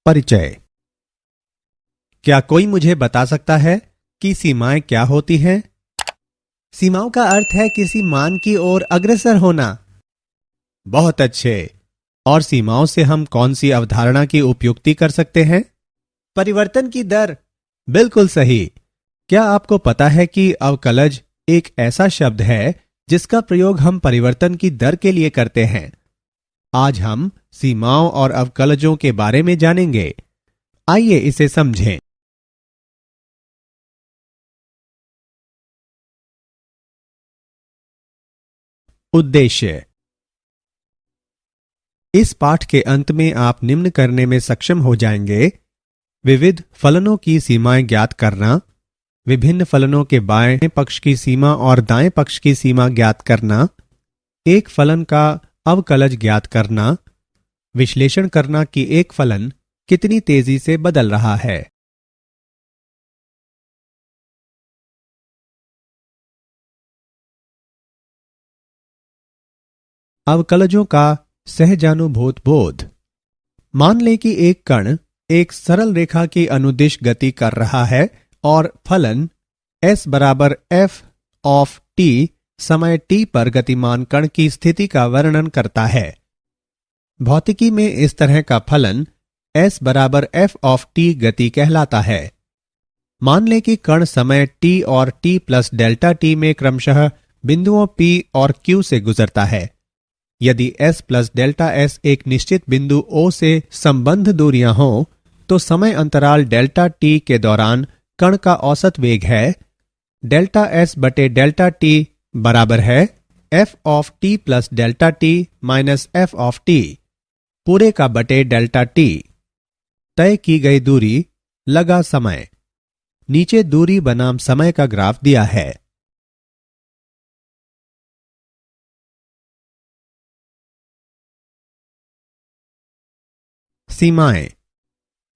परिचय। क्या कोई मुझे बता सकता है कि सीमाएं क्या होती हैं? सीमाओं का अर्थ है किसी मान की ओर अग्रसर होना। बहुत अच्छे। और सीमाओं से हम कौन सी अवधारणा की उपयुक्ति कर सकते हैं? परिवर्तन की दर। बिल्कुल सही। क्या आपको पता है कि अवकलज एक ऐसा शब्द है जिसका प्रयोग हम परिवर्तन की दर के लिए करते हैं? आज हम सीमाओं और अवकलजों के बारे में जानेंगे। आइए इसे समझें। उद्देश्य। इस पाठ के अंत में आप निम्न करने में सक्षम हो जाएंगे: विविध फलनों की सीमाएं ज्ञात करना, विभिन्न फलनों के बाएं पक्ष की सीमा और दाएं पक्ष की सीमा ज्ञात करना, एक फलन का अवकलज ज्ञात करना, विश्लेषण करना कि एक फलन कितनी तेजी से बदल रहा है। अवकलजों का सहजानुभूत बोध। मान लें कि एक कण एक सरल रेखा की अनुदिश गति कर रहा है और फलन s बराबर f ऑफ t समय t पर गतिमान कण की स्थिति का वर्णन करता है। भौतिकी में इस तरह का फलन s बराबर f ऑफ t गति कहलाता है। मान लें कि कण समय t और t प्लस डेल्टा t में क्रमशः बिंदुओं p और q से गुजरता है। यदि s प्लस डेल्टा s एक निश्चित बिंदु O से संबंध दूरियां हों, तो समय अंतराल डेल्टा t के दौरान कण का औसत वेग है डेल्टा s बटे डेल्टा t बराबर है f of t plus delta t minus f of t पूरे का बटे डेल्टा t। तय की गई दूरी लगा समय। नीचे दूरी बनाम समय का ग्राफ दिया है। सीमाएं।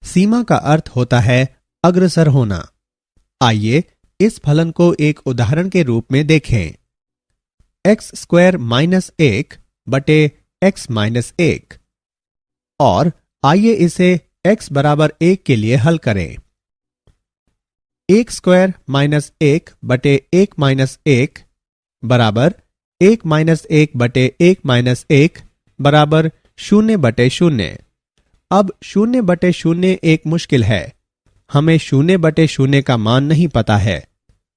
सीमा का अर्थ होता है अग्रसर होना। आइए इस फलन को एक उदाहरण के रूप में देखें। एक्स स्क्वायर माइनस 1 बटे एक्स माइनस 1। और आइए इसे x बराबर 1 के लिए हल करें। 1 स्क्वायर माइनस 1 बटे 1 माइनस 1 बराबर 1 माइनस 1 बटे 1 माइनस 1 बराबर 0 बटे 0। अब 0 बटे 0 एक मुश्किल है। हमें 0 बटे 0 का मान नहीं पता है,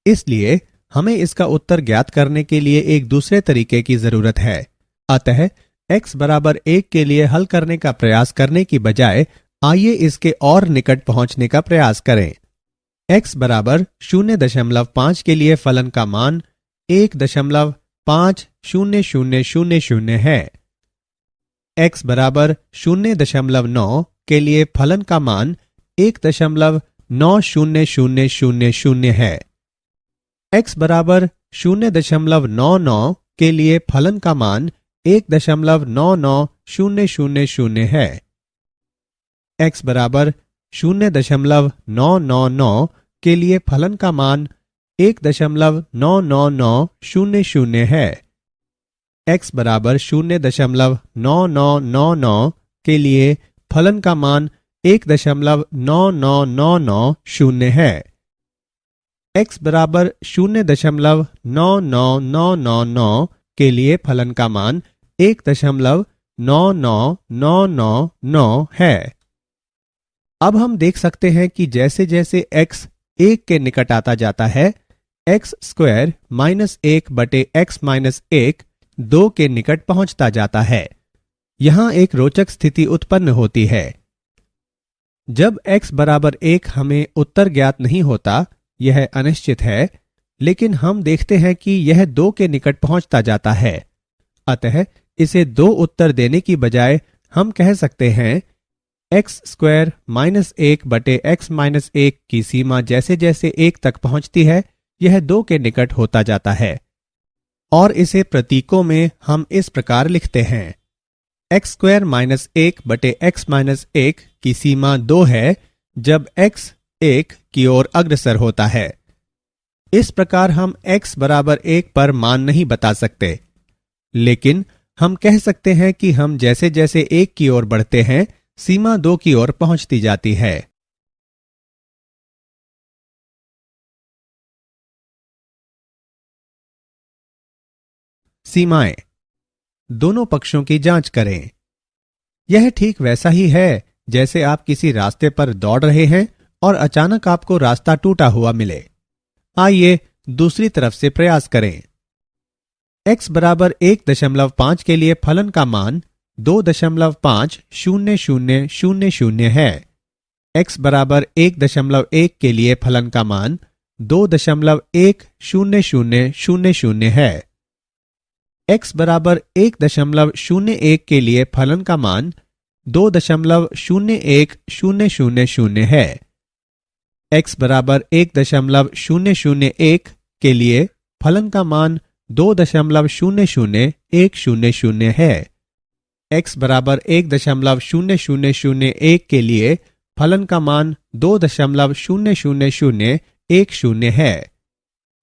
इसलिए हमें इसका उत्तर ज्ञात करने के लिए एक दूसरे तरीके की जरूरत है। अतः x बराबर 1 के लिए हल करने का प्रयास करने की बजाय आइए इसके और निकट पहुंचने का प्रयास करें। x बराबर 0.5 के लिए फलन का मान 1.500000 है। x बराबर 0.9 के लिए फलन का मान 1.90000 है। x बराबर 0.99 के लिए फलन का मान 1.99000 है। x बराबर 0.999 के लिए फलन का मान 1.99900 है। x बराबर 0.9999 के लिए फलन का मान 1.99990 है। x बराबर 0.99999 के लिए फलन का मान 1.99999 है। अब हम देख सकते हैं कि जैसे जैसे x 1 के निकट आता जाता है, x स्क्वायर माइनस 1 बटे x माइनस 1 2 के निकट पहुंचता जाता है। यहां एक रोचक स्थिति उत्पन्न होती है। जब x बराबर 1 हमें उत्तर ज्ञात नहीं होता, यह अनिश्चित है, लेकिन हम देखते हैं कि यह 2 के निकट पहुंचता जाता है। अतः इसे 2 उत्तर देने की बजाय हम कह सकते हैं एक्स स्क्वायर माइनस 1 बटे एक्स माइनस 1 की सीमा जैसे जैसे 1 तक पहुंचती है, यह 2 के निकट होता जाता है। और इसे प्रतीकों में हम इस प्रकार लिखते हैं। एक्स स्क्वायर माइनस 1 बटे एक्स माइनस 1 की सीमा 2 है जब x 1 की ओर अग्रसर होता है। इस प्रकार हम x बराबर 1 पर मान नहीं बता सकते, लेकिन हम कह सकते हैं कि हम जैसे जैसे 1 की ओर बढ़ते हैं, सीमा 2 की ओर पहुंचती जाती है। सीमाएं। दोनों पक्षों की जांच करें। यह ठीक वैसा ही है जैसे आप किसी रास्ते पर दौड़ रहे हैं और अचानक आपको रास्ता टूटा हुआ मिले। आइए दूसरी तरफ से प्रयास करें। x बराबर 1.5 के लिए फलन का मान 2.50000 है। x बराबर 1.1 के लिए फलन का मान 2.10000 है। x बराबर 1.01 के लिए फलन का मान 2.01000 है। x बराबर 1.001 के लिए फलन का मान 2.00010 है। x बराबर 1.00001 के लिए फलन का मान 2.00010 है।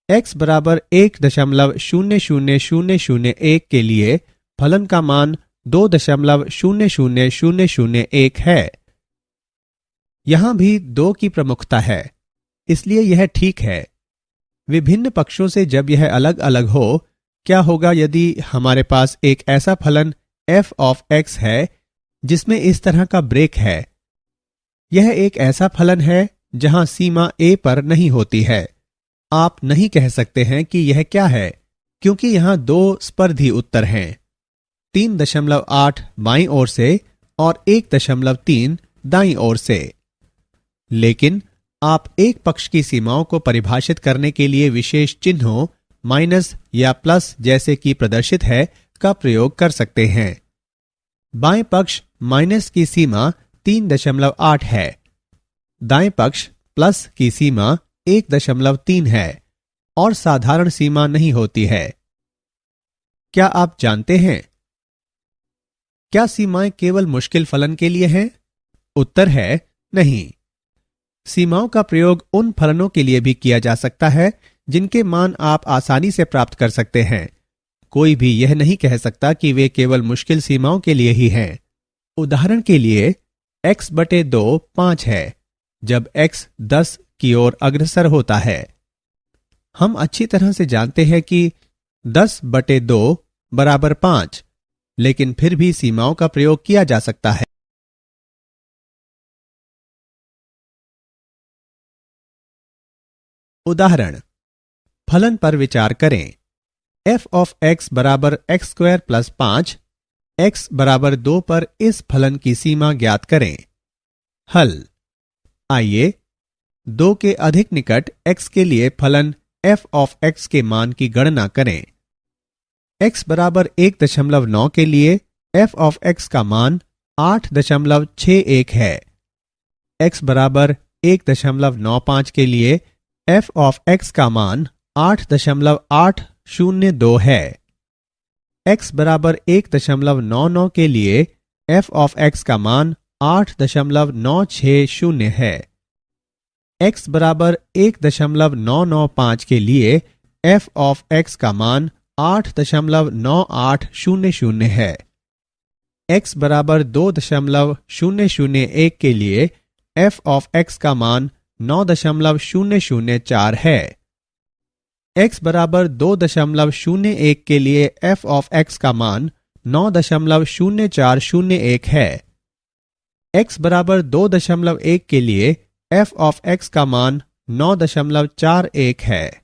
x बराबर 1.00001 के लिए फलन का मान 2.00001 है। यहां भी 2 की प्रमुखता है, इसलिए यह ठीक है। विभिन्न पक्षों से जब यह अलग अलग हो, क्या होगा यदि हमारे पास एक ऐसा फलन f ऑफ x है जिसमें इस तरह का ब्रेक है। यह एक ऐसा फलन है जहां सीमा a पर नहीं होती है। आप नहीं कह सकते हैं कि यह क्या है, क्योंकि यहां 2 स्पर्धी उत्तर हैं, 3.8 बाईं ओर से और 1.3 दाईं ओर से। लेकिन आप एक पक्ष की सीमाओं को परिभाषित करने के लिए विशेष चिन्हों माइनस या प्लस जैसे कि प्रदर्शित है का प्रयोग कर सकते हैं। बाएं पक्ष माइनस की सीमा 3.8 है, दाएं पक्ष प्लस की सीमा 1.3 है और साधारण सीमा नहीं होती है। क्या आप जानते हैं, क्या सीमाएं केवल मुश्किल फलन के लिए हैं? उत्तर है नहीं। सीमाओं का प्रयोग उन फलनों के लिए भी किया जा सकता है जिनके मान आप आसानी से प्राप्त कर सकते हैं। कोई भी यह नहीं कह सकता कि वे केवल मुश्किल सीमाओं के लिए ही हैं। उदाहरण के लिए x/2 5 है जब x 10 की ओर अग्रसर होता है। हम अच्छी तरह से जानते हैं कि 10/2 बराबर 5, लेकिन फिर भी सीमाओं का प्रयोग किया जा सकता है। उदाहरण, फलन पर विचार करें। f ऑफ x बराबर x² प्लस 5, x बराबर 2 पर इस फलन की सीमा ज्ञात करें। हल। आइए 2 के अधिक निकट x के लिए फलन f ऑफ x के मान की गणना करें। x बराबर 1.9 के लिए f ऑफ x का मान 8.61 है। x बराबर 1.95 के लिए f ऑफ x का मान 8.802 है। x बराबर 1.99 के लिए f ऑफ x का मान 8.960 है। x बराबर 1.995 के लिए f ऑफ x का मान 8.9800 है। x बराबर 2.001 के लिए f ऑफ x का मान 9.004 है। x बराबर 2.01 के लिए f ऑफ x का मान 9.0401 है। x बराबर 2.1 के लिए f ऑफ x का मान 9.41 है।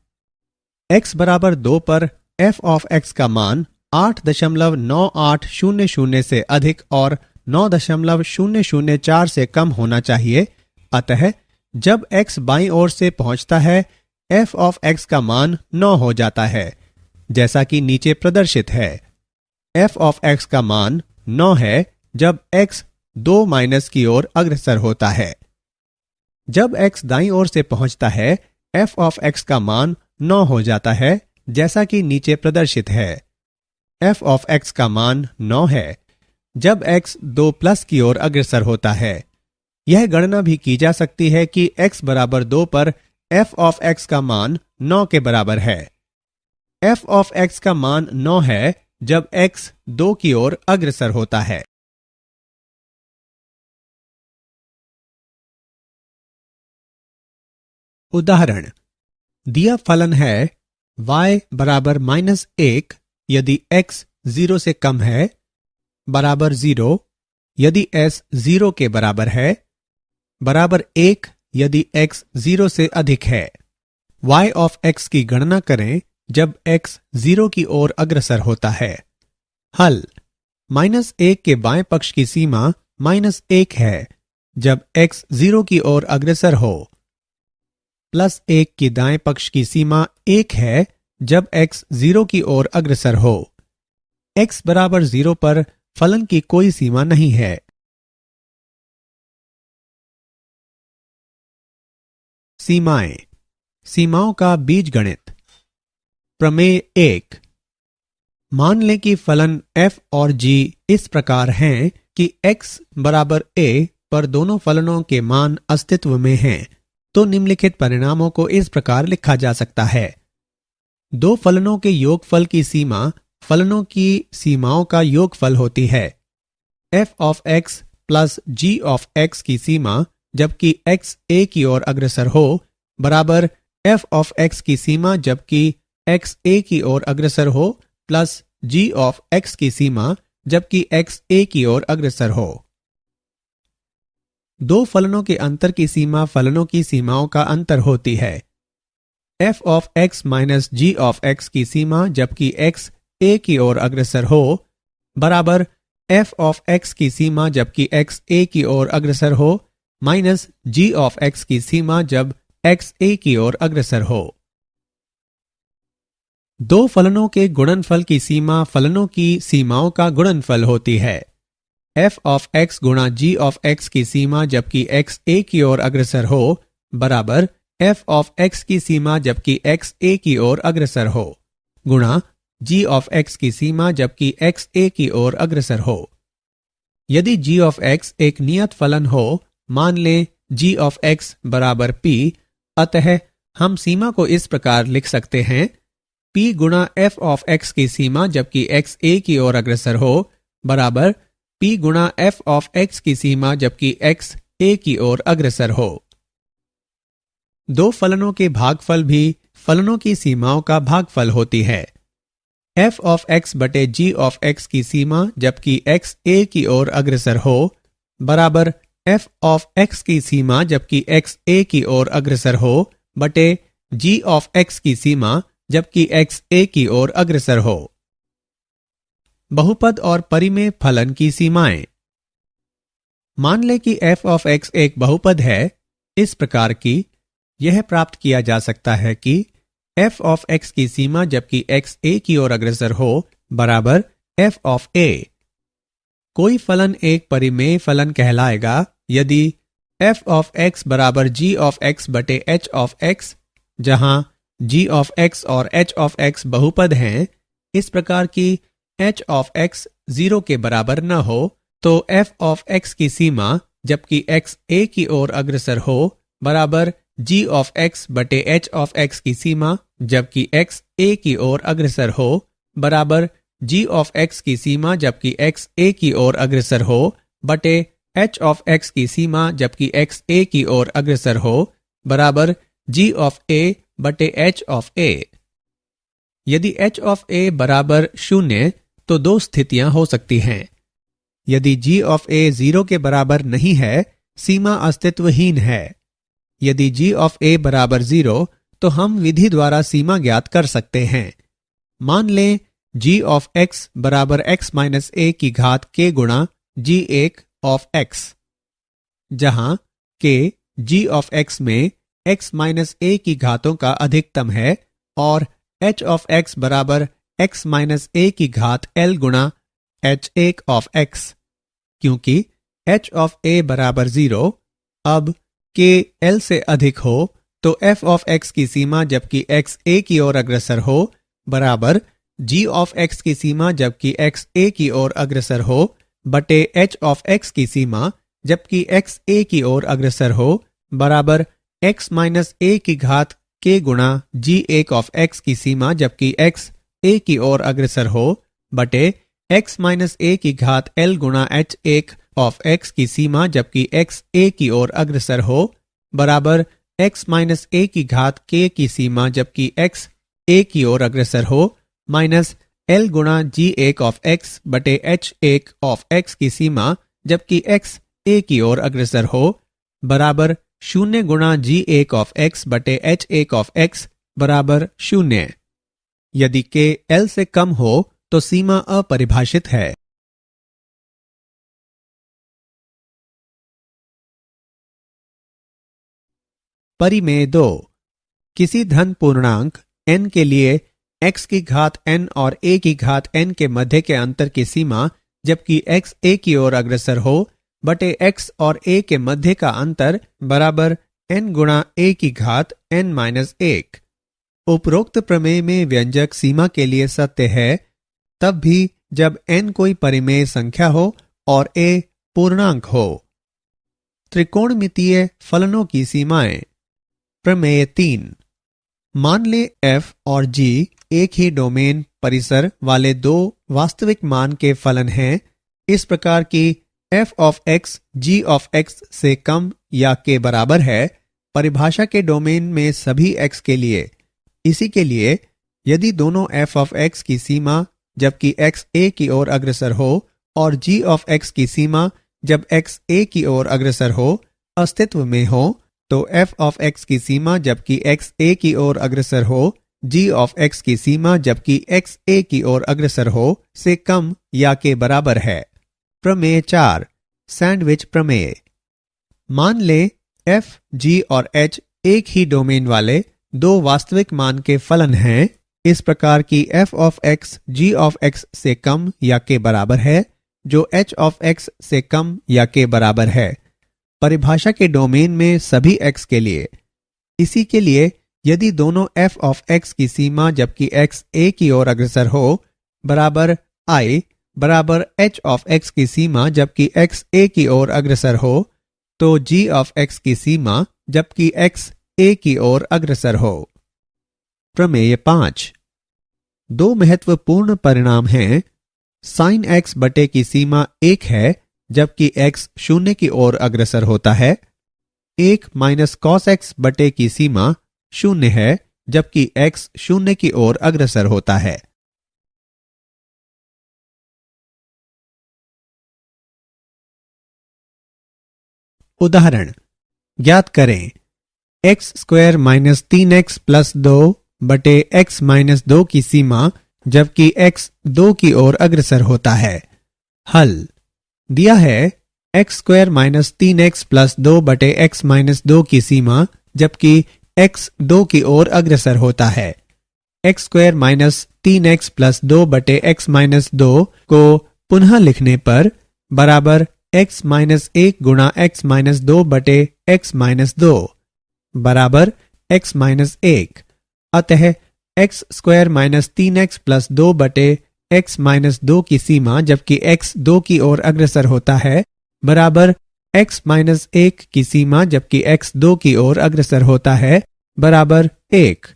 x बराबर 2 पर f ऑफ x का मान 8.9800 से अधिक और 9.004 से कम होना चाहिए। अतः जब x बाईं ओर से पहुंचता है, f ऑफ x का मान 9 हो जाता है, जैसा कि नीचे प्रदर्शित है। f ऑफ x का मान 9 है जब x 2 माइनस की ओर अग्रसर होता है। जब x दाईं ओर से पहुंचता है, f ऑफ x का मान 9 हो जाता है, जैसा कि नीचे प्रदर्शित है। f ऑफ x का मान 9 है जब x 2 प्लस की ओर अग्रसर होता है। यह गणना भी की जा सकती है कि x बराबर 2 पर f ऑफ x का मान 9 के बराबर है। f ऑफ x का मान 9 है जब x 2 की ओर अग्रसर होता है। उदाहरण, दिया फलन है y बराबर -1 यदि x 0 से कम है, बराबर 0 यदि s 0 के बराबर है, बराबर 1 यदि x 0 से अधिक है। y ऑफ x की गणना करें जब x 0 की ओर अग्रसर होता है। हल, -1 के बाएं पक्ष की सीमा -1 है जब x 0 की ओर अग्रसर हो, +1 की दाएं पक्ष की सीमा 1 है जब x 0 की ओर अग्रसर हो। x बराबर 0 पर फलन की कोई सीमा नहीं है। सीमाएं, सीमाओं का बीजगणित। प्रमेय 1। मान लें कि फलन f और g इस प्रकार हैं कि x बराबर a पर दोनों फलनों के मान अस्तित्व में हैं, तो निम्नलिखित परिणामों को इस प्रकार लिखा जा सकता है। दो फलनों के योगफल की सीमा फलनों की सीमाओं का योगफल होती है। f of x plus g of x की सीमा जबकि x a की ओर अग्रसर हो, बराबर f ऑफ x की सीमा जबकि x a की ओर अग्रसर हो प्लस g ऑफ x की सीमा जबकि x a की ओर अग्रसर हो। दो फलनों के अंतर की सीमा फलनों की सीमाओं का अंतर होती है। f of x minus g of x की सीमा जबकि x a की ओर अग्रसर हो, बराबर f ऑफ x की सीमा जबकि x a की ओर अग्रसर हो माइनस g ऑफ x की सीमा जब x a की ओर अग्रसर हो। दो फलनों के गुणनफल की सीमा फलनों की सीमाओं का गुणनफल होती है। f ऑफ x गुणा g ऑफ x की सीमा जबकि x a की ओर अग्रसर हो, बराबर f ऑफ x की सीमा जबकि x a की ओर अग्रसर हो, गुणा g ऑफ x की सीमा जबकि x a की ओर अग्रसर हो। यदि g ऑफ x एक नियत फलन हो, मान लें g ऑफ x बराबर p, अतः हम सीमा को इस प्रकार लिख सकते हैं p गुणा f ऑफ x की सीमा जबकि x a की ओर अग्रसर हो, बराबर p गुणा f ऑफ x की सीमा जबकि x a की ओर अग्रसर हो। दो फलनों के भागफल भी फलनों की सीमाओं का भागफल होती है। f ऑफ x बटे g ऑफ x की सीमा जबकि x a की ओर अग्रसर हो, बराबर f ऑफ x की सीमा जबकि x a की ओर अग्रसर हो बटे g ऑफ x की सीमा जबकि x a की ओर अग्रसर हो। बहुपद और परिमेय फलन की सीमाएं। मान लें कि f ऑफ x एक बहुपद है इस प्रकार की यह प्राप्त किया जा सकता है कि f ऑफ x की सीमा जबकि x a की ओर अग्रसर हो, बराबर f ऑफ a। कोई फलन एक परिमेय फलन कहलाएगा यदि f ऑफ x बराबर g ऑफ x बटे h ऑफ x, जहां g ऑफ x और h ऑफ x बहुपद हैं, इस प्रकार की h ऑफ x 0 के बराबर न हो, तो f ऑफ x की सीमा जबकि x a की ओर अग्रसर हो, बराबर g ऑफ x बटे h ऑफ x की सीमा जबकि x a की ओर अग्रसर हो, बराबर g ऑफ x की सीमा जबकि x a की ओर अग्रसर हो बटे h ऑफ x की सीमा जबकि x a की ओर अग्रसर हो, बराबर g ऑफ a बटे h ऑफ a। यदि h ऑफ a बराबर 0 तो दो स्थितियां हो सकती हैं। यदि g ऑफ a 0 के बराबर नहीं है, सीमा अस्तित्वहीन है। यदि g ऑफ a बराबर 0 तो हम विधि द्वारा सीमा ज्ञात कर सकते हैं। मान लें g ऑफ x बराबर x माइनस a की घात k गुणा g1 ऑफ x, जहां k g ऑफ x में x माइनस a की घातों का अधिकतम है और h ऑफ x बराबर x माइनस a की घात l गुणा h1 ऑफ x। क्योंकि h ऑफ a बराबर 0, अब k l से अधिक हो तो f ऑफ x की सीमा जबकि x a की ओर अग्रसर हो, बराबर g ऑफ x की सीमा जबकि x a की ओर अग्रसर हो बटे h ऑफ x की सीमा जबकि x a की ओर अग्रसर हो, बराबर x माइनस a की घात k गुणा g1 ऑफ x की सीमा जबकि x a की ओर अग्रसर हो बटे x माइनस a की घात l गुणा h1 ऑफ x की सीमा जबकि x a की ओर अग्रसर हो बराबर x माइनस a की घात k की सीमा जबकि x a की ओर अग्रसर हो माइनस l गुणा g1 ऑफ x बटे h1 ऑफ x की सीमा जबकि x a की ओर अग्रसर हो बराबर 0 गुणा g1 ऑफ x बटे h1 ऑफ x बराबर 0। यदि k l से कम हो तो सीमा अपरिभाषित है। परिमेय 2। किसी धन पूर्णांक n के लिए x की घात n और a की घात n के मध्य के अंतर की सीमा जबकि x a की ओर अग्रसर हो बटे x और a के मध्य का अंतर बराबर n गुणा a की घात n माइनस 1। उपरोक्त प्रमेय में व्यंजक सीमा के लिए सत्य है तब भी जब n कोई परिमेय संख्या हो और a पूर्णांक हो। त्रिकोणमितीय फलनों की सीमाएं। प्रमेय 3। मान ले f और g एक ही डोमेन परिसर वाले दो वास्तविक मान के फलन हैं इस प्रकार कि f of x g of x से कम या के बराबर है परिभाषा के डोमेन में सभी x के लिए। इसी के लिए यदि दोनों f ऑफ x की सीमा जबकि x a की ओर अग्रसर हो और g ऑफ x की सीमा जब x a की ओर अग्रसर हो अस्तित्व में हो तो f ऑफ x की सीमा जबकि x a की ओर अग्रसर हो g ऑफ x की सीमा जबकि x a की ओर अग्रसर हो से कम या के बराबर है। प्रमेय 4। सैंडविच प्रमेय। मान ले f g और h एक ही डोमेन वाले दो वास्तविक मान के फलन हैं इस प्रकार की f of x g of x से कम या के बराबर है जो h ऑफ x से कम या के बराबर है परिभाषा के डोमेन में सभी x के लिए। इसी के लिए यदि दोनों f ऑफ x की सीमा जबकि x a की ओर अग्रसर हो बराबर I बराबर h ऑफ x की सीमा जबकि x a की ओर अग्रसर हो तो g ऑफ x की सीमा जबकि x a की ओर अग्रसर हो। प्रमेय 5। दो महत्वपूर्ण परिणाम हैं साइन x बटे की सीमा 1 है जबकि x 0 की ओर अग्रसर होता है 1 माइनस कॉस x बटे की सीमा 0 है जबकि x 0 की ओर अग्रसर होता है। उदाहरण ज्ञात करें x square minus 3x plus 2 बटे x माइनस 2 की सीमा जबकि x 2 की ओर अग्रसर होता है। हल दिया है x square minus 3x plus 2 बटे x माइनस 2 की सीमा जबकि x 2 की ओर अग्रसर होता है। x square minus 3x plus 2 बटे x माइनस 2 को पुनः लिखने पर बराबर x माइनस 1 गुणा x माइनस 2 बटे x माइनस 2 बराबर x माइनस 1। अतः x square minus 3x plus 2 बटे x माइनस 2 की सीमा जबकि x 2 की ओर अग्रसर होता है बराबर x माइनस 1 की सीमा जबकि x 2 की ओर अग्रसर होता है बराबर 1।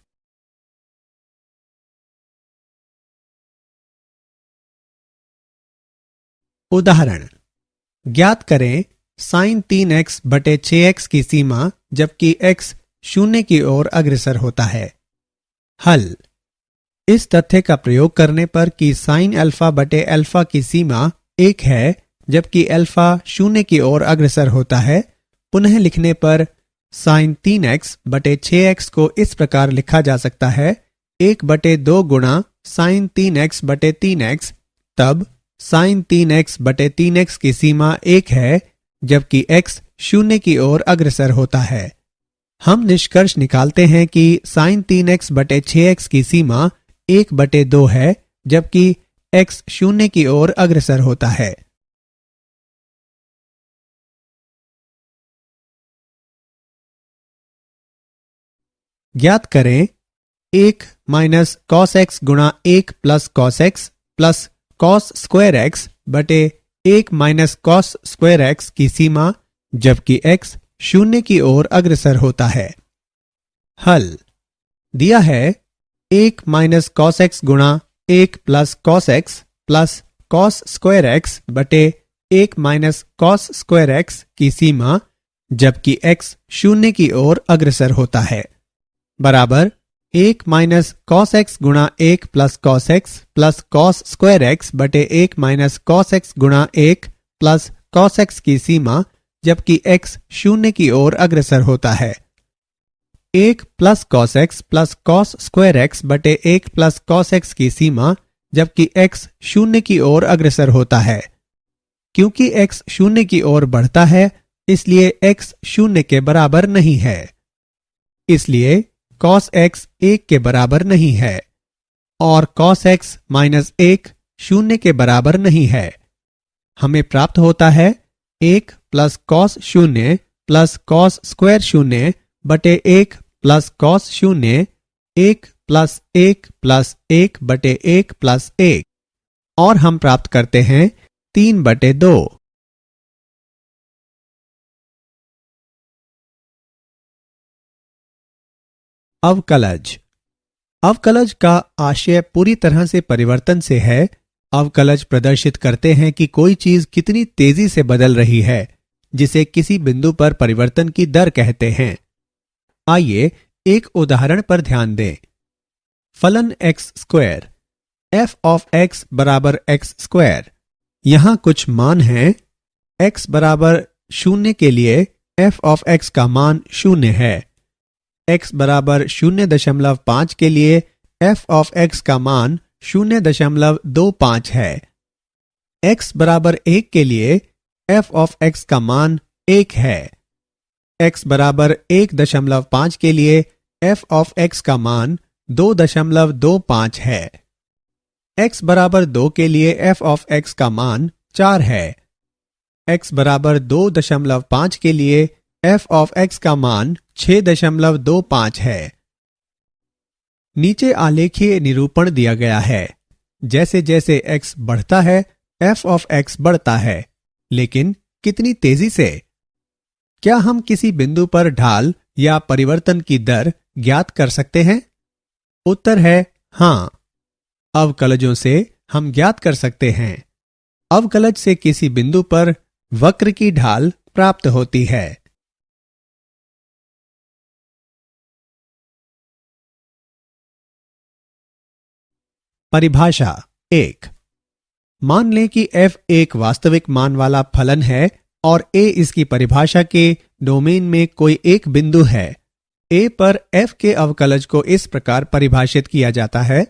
उदाहरण ज्ञात करें साइन 3x बटे 6x की सीमा जबकि x 0 की ओर अग्रसर होता है। हल इस तथ्य का प्रयोग करने पर कि साइन अल्फा बटे अल्फा की सीमा 1 है जबकि अल्फा 0 की ओर अग्रसर होता है पुनः लिखने पर साइन 3x बटे 6x को इस प्रकार लिखा जा सकता है 1 बटे 2 गुणा साइन 3x बटे 3x तब साइन 3x बटे 3x की सीमा 1 है जबकि x 0 की ओर अग्रसर होता है। हम निष्कर्ष निकालते हैं कि साइन 3x बटे 6x की सीमा 1 बटे 2 है जबकि x 0 की ओर अग्रसर होता है। ज्ञात करें 1 माइनस कॉस x गुणा 1 plus cos x plus cos square x बटे 1 माइनस कॉस स्क्वायर x की सीमा जबकि x 0 की ओर अग्रसर होता है। हल दिया है 1 माइनस कॉस एक्स गुणा 1 plus cos x plus cos square x बटे 1 माइनस कॉस स्क्वायर एक्स की सीमा जबकि x शून्य की ओर अग्रसर होता है, बराबर 1 माइनस कॉस एक्स गुणा 1 plus cos x plus cos square x बटे 1 माइनस कॉस एक्स गुणा 1 प्लस कॉस एक्स की सीमा जबकि x शून्य की ओर अग्रसर होता है। 1 plus cos x plus cos square x बटे 1 प्लस कॉस एक्स की सीमा जबकि x शून्य की ओर अग्रसर होता है। क्योंकि x शून्य की ओर बढ़ता है इसलिए x शून्य के बराबर नहीं है, इसलिए cos x 1 के बराबर नहीं है और cos x माइनस 1 शून्य के बराबर नहीं है। हमें प्राप्त होता है 1 प्लस कॉस शून्य प्लस कॉस स्क्वायर शून्य बटे 1 प्लस कॉस शून्य 1 प्लस 1 प्लस 1 बटे 1 प्लस 1 और हम प्राप्त करते हैं 3 बटे 2। अवकलज। अवकलज का आशय पूरी तरह से परिवर्तन से है। अवकलज प्रदर्शित करते हैं कि कोई चीज कितनी तेजी से बदल रही है, जिसे किसी बिंदु पर परिवर्तन की दर कहते हैं। आइए एक उदाहरण पर ध्यान दें। फलन x square f of x बराबर एक्स स्क्वायर। यहां कुछ मान हैं। x बराबर 0 के लिए f ऑफ x का मान 0 है। x बराबर 0.5 के लिए f ऑफ x का मान 0.25 है। x बराबर 1 के लिए f ऑफ x का मान 1 है। x बराबर 1.5 के लिए f ऑफ x का मान 2.25 है। x बराबर 2 के लिए f ऑफ x का मान 4 है। x बराबर 2.5 के लिए f ऑफ x का मान 6.25 है। नीचे आलेखीय निरूपण दिया गया है। जैसे जैसे x बढ़ता है f ऑफ x बढ़ता है, लेकिन कितनी तेजी से? क्या हम किसी बिंदु पर ढाल या परिवर्तन की दर ज्ञात कर सकते हैं? उत्तर है हां। अवकलजों से हम ज्ञात कर सकते हैं। अवकलज से किसी बिंदु पर वक्र की ढाल प्राप्त होती है। परिभाषा 1। मान लें कि f एक वास्तविक मान वाला फलन है और a इसकी परिभाषा के डोमेन में कोई एक बिंदु है। a पर f के अवकलज को इस प्रकार परिभाषित किया जाता है।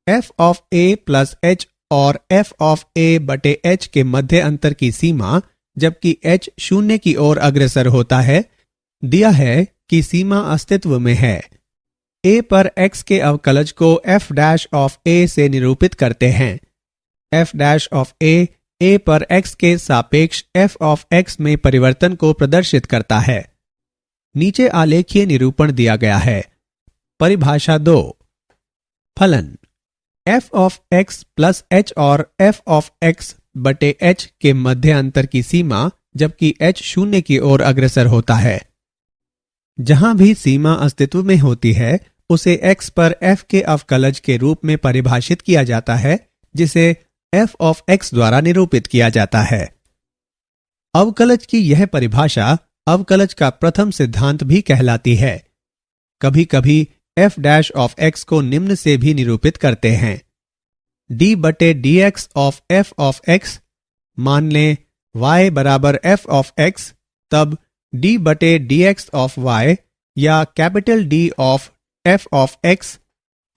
f of a plus h और f ऑफ a बटे h के मध्य अंतर की सीमा जबकि h शून्य की ओर अग्रसर होता है। दिया है कि सीमा अस्तित्व में है। a पर x के अवकलज को f डैश ऑफ a से निरूपित करते हैं। f डैश ऑफ a पर x के सापेक्ष f ऑफ x में परिवर्तन को प्रदर्शित करता है। नीचे आलेखीय निरूपण दिया गया है। परिभाषा 2। फलन f of x plus h और f ऑफ x बटे h के मध्य अंतर की सीमा जबकि h शून्य की ओर अग्रसर होता है। जहां भी सीमा अस्तित्व में होती है उसे x पर f के अवकलज के रूप में परिभाषित किया जाता है, जिसे f ऑफ x द्वारा निरूपित किया जाता है। अवकलज की यह परिभाषा अवकलज का प्रथम सिद्धांत भी कहलाती है। कभी कभी f डैश ऑफ x को निम्न से भी निरूपित करते हैं। d बटे dx of f of x। मान लें y बराबर f ऑफ x, तब d बटे dx ऑफ y या capital D of f of x,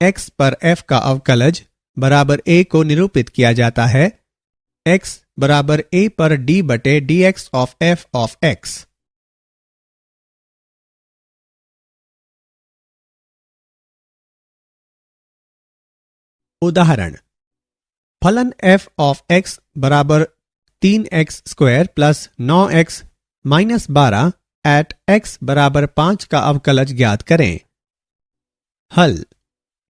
x पर f का अवकलज बराबर a को निरूपित किया जाता है। x बराबर a पर d बटे dx of f of x। उदाहरण। फलन f ऑफ x बराबर 3x square plus 9x minus 12 at x बराबर 5 का अवकलज ज्ञात करें। हल।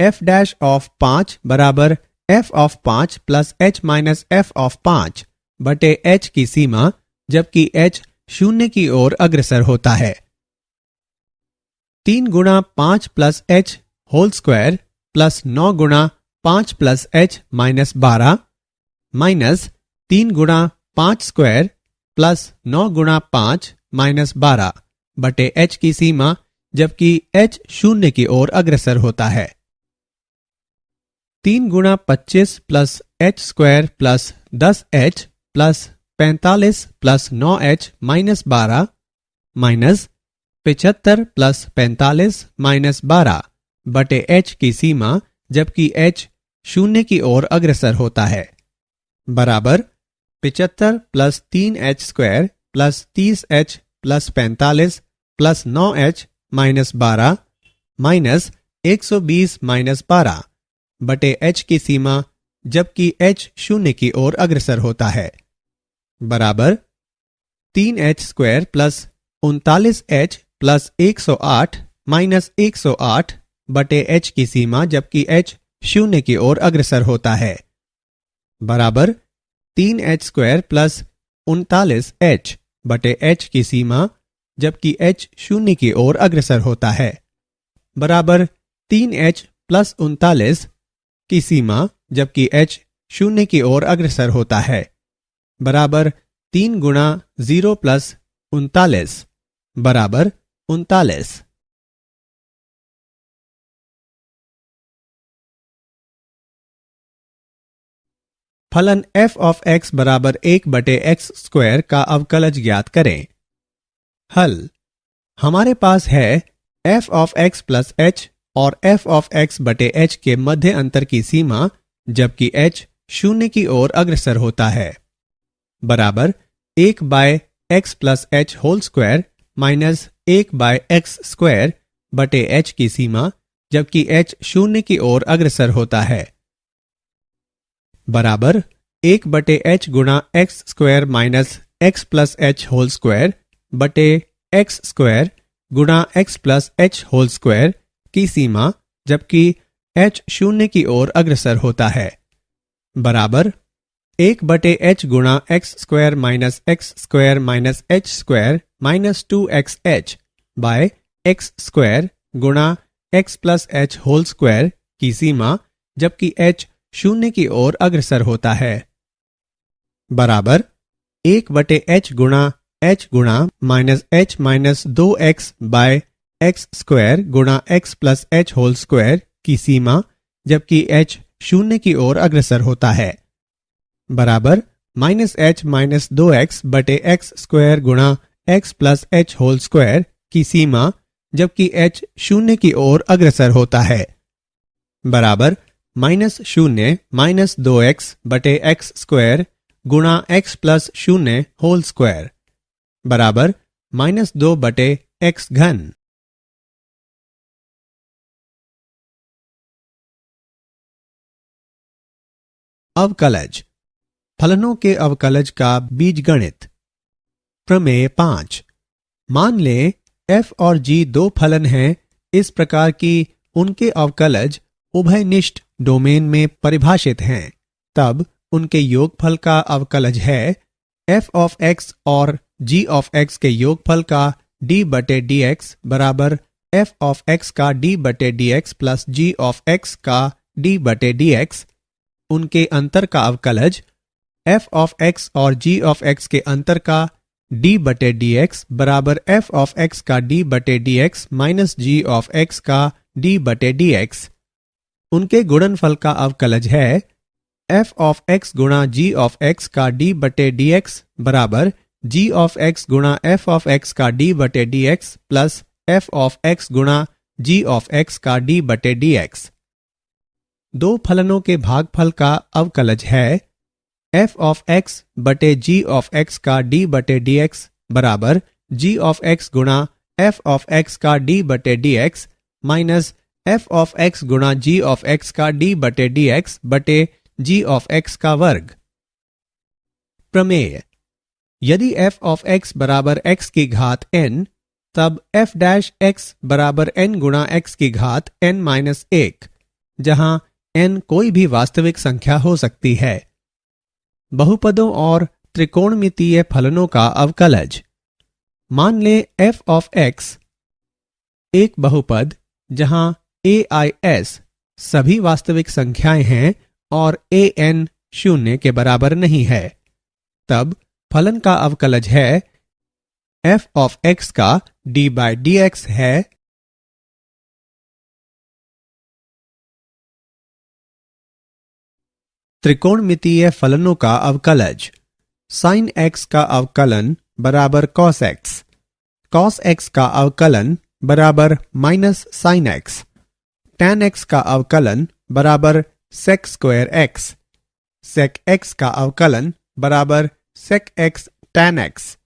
f डैश ऑफ 5 बराबर f of 5 plus h minus f of 5 बटे h की सीमा जबकि h शून्य की ओर अग्रसर होता है। 3 गुणा 5 plus h whole square plus 9 गुणा 5 प्लस एच माइनस 12 माइनस 3 गुणा 5 स्क्वायर प्लस 9 गुणा 5 माइनस 12 बटे एच की सीमा जबकि एच शून्य की ओर अग्रसर होता है। 3 गुणा 25 plus H square plus 10 H plus 45 plus 9 H minus 12 minus 75 plus 45 minus 12 बटे एच की सीमा जबकि एच शून्य की ओर अग्रसर होता है बराबर 75 plus 3 H square plus 30 H plus 45 plus 9 H minus 12 minus 120 minus 12 बटे एच की सीमा जबकि एच शून्य की ओर अग्रसर होता है बराबर 3 H square plus 39 H plus 108 minus 108 बटे एच की सीमा जबकि एच शून्य की ओर अग्रसर होता है बराबर 3 एच स्क्वायर प्लस 39 एच बटे एच की सीमा जबकि एच शून्य की ओर अग्रसर होता है बराबर 3 एच प्लस 39 की सीमा जबकि एच शून्य की ओर अग्रसर होता है बराबर 3 गुणा 0 प्लस 39 बराबर 39। फलन f ऑफ x बराबर 1 बटे एक्स स्क्वायर का अवकलज ज्ञात करें। हल हमारे पास है f of x plus h और f ऑफ x बटे h के मध्य अंतर की सीमा जबकि h शून्य की ओर अग्रसर होता है बराबर 1 by x plus h whole square minus 1 by x square बटे h की सीमा जबकि h शून्य की ओर अग्रसर होता है बराबर 1 बटे एच गुणा x square minus x plus h whole square बटे एक्स स्क्वायर गुणा x plus h whole square की सीमा जबकि एच शून्य की ओर अग्रसर होता है बराबर 1 बटे एच गुणा x square minus h square minus 2x h by x square गुणा x plus h whole square की सीमा जबकि एच शून्य की ओर अग्रसर होता है बराबर 1 बटे एच गुणा minus 2x by x square गुणा x plus h whole square की सीमा जबकि एच शून्य की ओर अग्रसर होता है बराबर माइनस एच माइनस 2x बटे एक्स स्क्वायर गुणा x plus h whole square की सीमा जबकि एच शून्य की ओर अग्रसर होता है बराबर माइनस 0 माइनस 2x बटे एक्स स्क्वायर गुणा एक्स प्लस 0 होल स्क्वायर बराबर माइनस 2 बटे एक्स घन। अवकलज फलनों के अवकलज का बीजगणित। प्रमेय 5। मान लें f और g दो फलन हैं इस प्रकार कि उनके अवकलज उभयनिष्ठ डोमेन में परिभाषित हैं तब उनके योगफल का अवकलज है f ऑफ x और g ऑफ x के योगफल का d बटे dx बराबर f ऑफ x का d बटे dx plus g of x का d बटे dx। उनके अंतर का अवकलज f ऑफ x और g ऑफ x के अंतर का d बटे dx बराबर f ऑफ x का d बटे dx minus g of x का d बटे dx। उनके गुणनफल का अवकलज है f ऑफ x गुणा g ऑफ x का d बटे dx बराबर g ऑफ x गुणा f ऑफ x का d बटे dx plus f of x गुणा g ऑफ x का d बटे dx। दो फलनों के भागफल का अवकलज है f ऑफ x बटे g ऑफ x का d बटे dx बराबर g ऑफ x गुणा f ऑफ x का d बटे dx minus f of x गुणा g ऑफ x का d बटे dx बटे g ऑफ x का वर्ग। प्रमेय यदि f ऑफ x बराबर x की घात n तब f डैश x बराबर n गुणा x की घात n माइनस 1 जहां n कोई भी वास्तविक संख्या हो सकती है। बहुपदों और त्रिकोणमितीय फलनों का अवकलज। मान लें f ऑफ x एक बहुपद जहां AIS सभी वास्तविक संख्याएं हैं और AN शून्य के बराबर नहीं है, तब फलन का अवकलज है f of x का d by dx है त्रिकोणमितीय फलनों का अवकलज। sin x का अवकलन बराबर cos x, cos x का अवकलन बराबर minus sin x, tan x का अवकलन बराबर sec square x, sec x का अवकलन बराबर sec x tan x,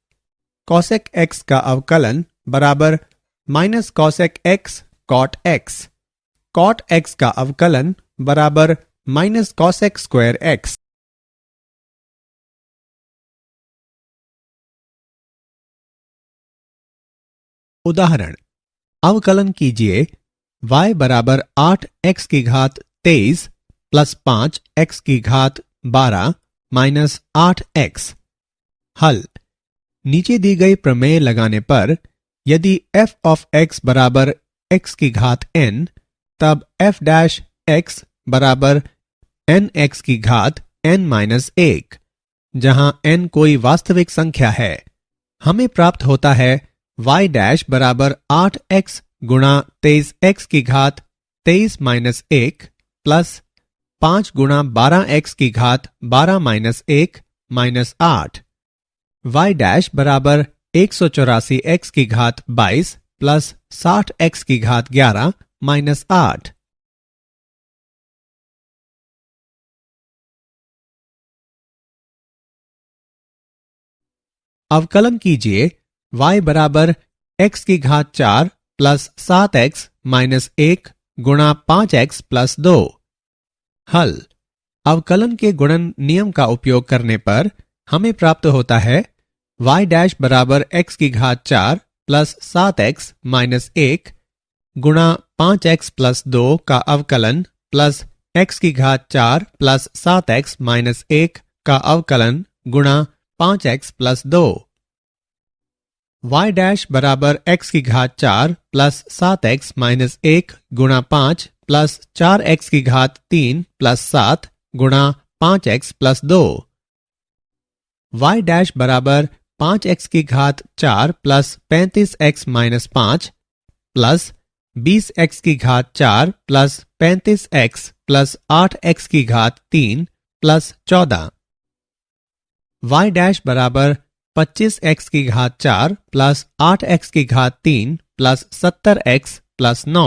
cosec x का अवकलन बराबर minus cosec x cot x, cot x का अवकलन बराबर माइनस cosec स्क्वायर x। उदाहरण, अवकलन कीजिए y बराबर 8x की घात 23 प्लस 5x की घात 12 माइनस 8x। हल, नीचे दी गई प्रमेय लगाने पर यदि f of x बराबर x की घात n, तब f डैश x बराबर nx की घात n माइनस 1, जहां n कोई वास्तविक संख्या है, हमें प्राप्त होता है y डैश बराबर 8x गुणा 23x की घात 23 माइनस 1 प्लस 5 गुणा 12x की घात 12 माइनस 1 माइनस 8, y डैश बराबर 184x की घात 22 प्लस 60x की घात 11 माइनस 8। अवकलन कीजिए y बराबर x की घात 4 प्लस 7x माइनस 1 गुणा 5x प्लस 2। हल, अवकलन के गुणन नियम का उपयोग करने पर हमें प्राप्त होता है y डैश बराबर x की घात 4 प्लस 7x माइनस 1 गुणा 5x प्लस 2 का अवकलन प्लस x की घात 4 प्लस 7x माइनस 1 का अवकलन गुणा 5x प्लस 2। y डैश बराबर x की घात 4 प्लस 7x माइनस 1 गुणा 5 प्लस 4x की घात 3 प्लस 7 गुणा 5x प्लस 2। y डैश बराबर 5x की घात 4 plus 35x minus 5 plus 20x की घात 4 प्लस 35x प्लस 8x की घात 3 प्लस 14। y डैश बराबर 25x की घात 4 प्लस 8x की घात 3 प्लस 70x प्लस 9।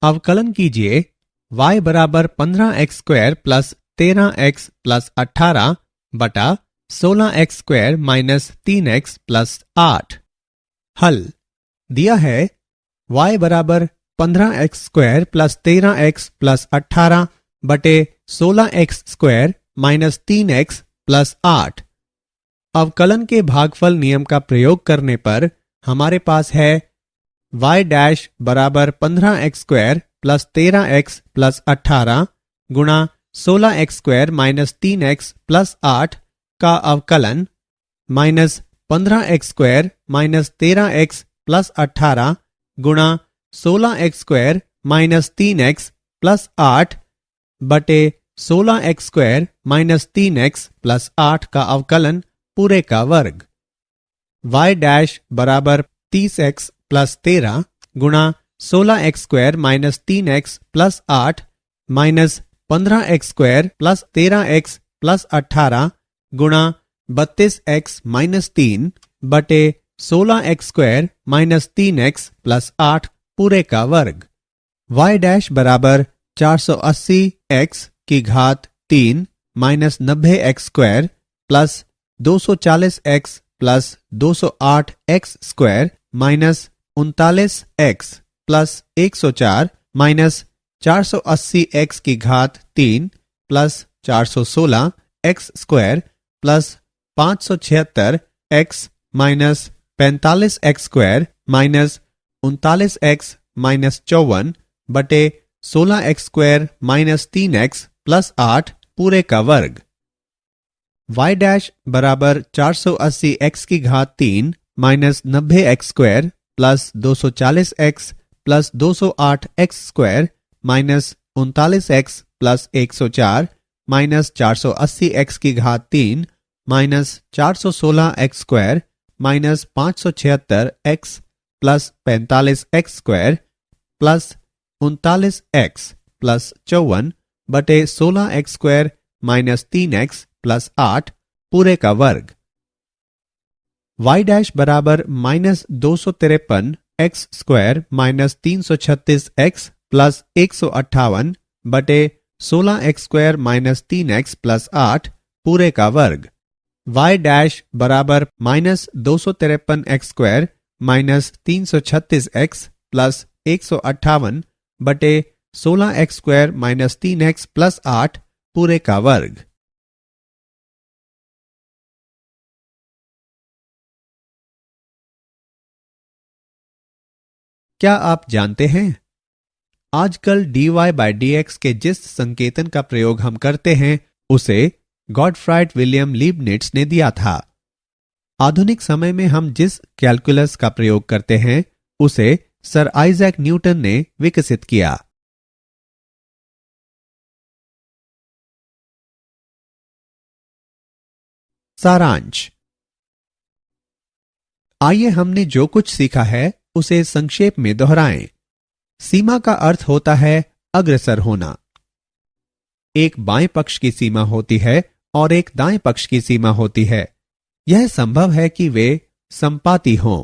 अवकलन कीजिए y बराबर 15x square plus 13x plus 18 बटा 16x square minus 3x plus 8। हल, दिया है y बराबर 15x square plus 13x plus 18 बटे 16x square minus 3x plus 8। अवकलन के भागफल नियम का प्रयोग करने पर हमारे पास है y डैश बराबर 15x square plus 13x plus 18 गुणा 16x square minus 3x plus 8 का अवकलन minus 15x square minus 13x plus 18 गुणा 16x square minus 3x plus 8 बटे 16x square minus 3x plus 8 का अवकलन पूरे का वर्ग। y डैश बराबर 30x प्लस 13 गुणा 16x square minus 3x plus 8 minus 15x square plus 13x plus 18 गुणा 32x माइनस 3 बटे 16x square minus 3x plus 8 पूरे का वर्ग। y डैश बराबर 480x की घात 3 minus 90x square plus 240x plus 208x square minus 39x plus 104 minus 480x की घात 3 plus 416x square plus 576x minus 45x square minus 39x minus 54 बटे 16x square minus 3x plus 8 पूरे का वर्ग। y dash बराबर 480 x की घात 3 minus 90 x square plus 240 x plus 208 x square minus 39 x plus 104 minus 480 x की घात 3 minus 416 x square minus 576 x plus 45 x square plus 39 x plus 54 बटे 16 x square minus 3 x plus 8 पूरे का वर्ग। y dash बराबर minus 253 x square minus 336 x plus 158 बटे 16 x square minus 3 x plus 8 पूरे का वर्ग। y डैश बराबर minus 253 x square minus 336 x plus 158 बटे 16 x square minus 3 x plus 8 पूरे का वर्ग। क्या आप जानते हैं आजकल dy/dx के जिस संकेतन का प्रयोग हम करते हैं उसे गॉडफ्राइड विलियम लीबनिट्ज ने दिया था। आधुनिक समय में हम जिस कैलकुलस का प्रयोग करते हैं उसे सर आइजैक न्यूटन ने विकसित किया। सारांश। आइए हमने जो कुछ सीखा है उसे संक्षेप में दोहराएं। सीमा का अर्थ होता है अग्रसर होना। एक बाएं पक्ष की सीमा होती है और एक दाएं पक्ष की सीमा होती है। यह संभव है कि वे संपाती हों।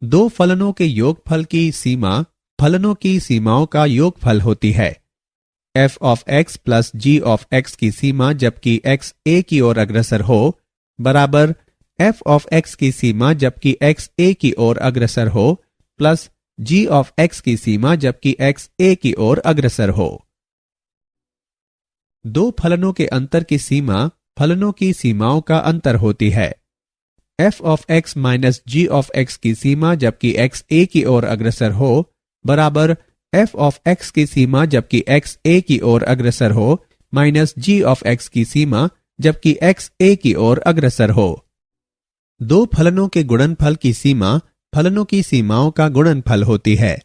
दो फलनों के योगफल की सीमा फलनों की सीमाओं का योगफल होती है। f of x plus g of x की सीमा जबकि x a की ओर अग्रसर हो बराबर f ऑफ x की सीमा जबकि x a की ओर अग्रसर हो प्लस g ऑफ x की सीमा जबकि x a की ओर अग्रसर हो। दो फलनों के अंतर की सीमा फलनों की सीमाओं का अंतर होती है। f of x minus g of x की सीमा जबकि x a की ओर अग्रसर हो बराबर f ऑफ x की सीमा जबकि x a की ओर अग्रसर हो माइनस g ऑफ x की सीमा जबकि x a की ओर अग्रसर हो। दो फलनों के गुणनफल की सीमा फलनों की सीमाओं का गुणनफल होती है।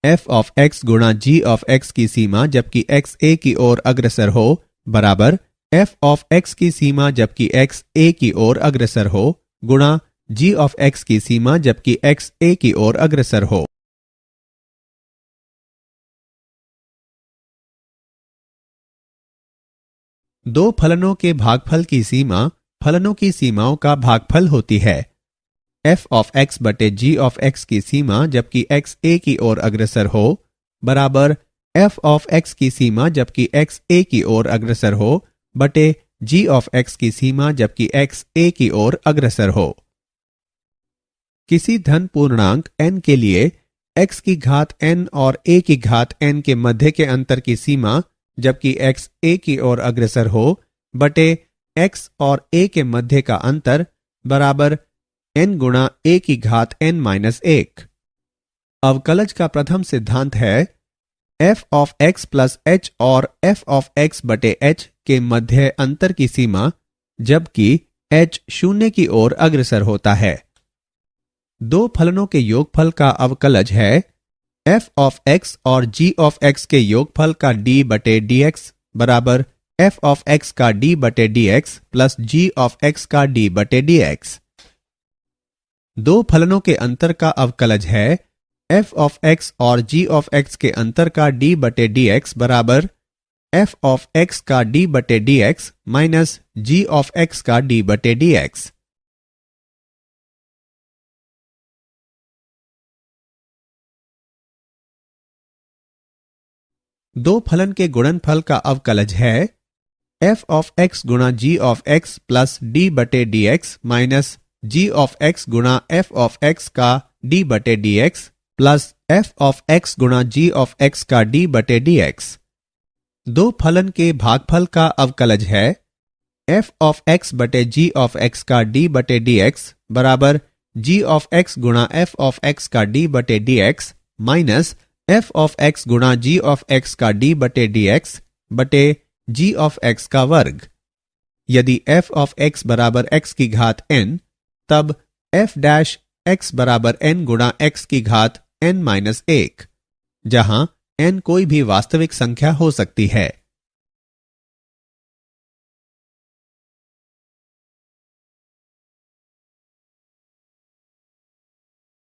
f ऑफ x गुणा g ऑफ x की सीमा जबकि x a की ओर अग्रसर हो बराबर f ऑफ x की सीमा जबकि x a की ओर अग्रसर हो गुणा g ऑफ x की सीमा जबकि x a की ओर अग्रसर हो। दो फलनों के भागफल की सीमा फलनों की सीमाओं का भागफल होती है। f ऑफ x बटे g ऑफ x की सीमा जबकि x a की ओर अग्रसर हो बराबर f ऑफ x की सीमा जबकि x a की ओर अग्रसर हो बटे g ऑफ x की सीमा जबकि x a की ओर अग्रसर हो। किसी धन पूर्णांक n के लिए x की घात n और a की घात n के मध्य के अंतर की सीमा जबकि x a की ओर अग्रसर हो बटे x और a के मध्य का अंतर बराबर n गुणा a की घात n माइनस 1। अवकलज का प्रथम सिद्धांत है f of x plus h और f ऑफ x बटे h के मध्य अंतर की सीमा जबकि h शून्य की ओर अग्रसर होता है। दो फलनों के योगफल का अवकलज है f ऑफ x और g ऑफ x के योगफल का d बटे dx बराबर f ऑफ x का d बटे dx plus g of x का d बटे dx। दो फलनों के अंतर का अवकलज है f ऑफ x और g ऑफ x के अंतर का d बटे dx बराबर f ऑफ x का d बटे dx minus g of x का d बटे dx। दो फलन के गुणनफल का अवकलज है f ऑफ x गुणा g of x plus d बटे dx minus g of x गुणा f ऑफ x का d बटे dx plus f of x गुणा g ऑफ x का d बटे dx। दो फलन के भागफल का अवकलज है f ऑफ x बटे g ऑफ x का d बटे dx बराबर g ऑफ x गुणा f ऑफ x का d बटे dx minus f of x गुणा g ऑफ x का d बटे dx बटे g ऑफ x का वर्ग। यदि f ऑफ x बराबर x की घात n, तब f डैश x बराबर n गुणा x की घात n-1, जहां n कोई भी वास्तविक संख्या हो सकती है।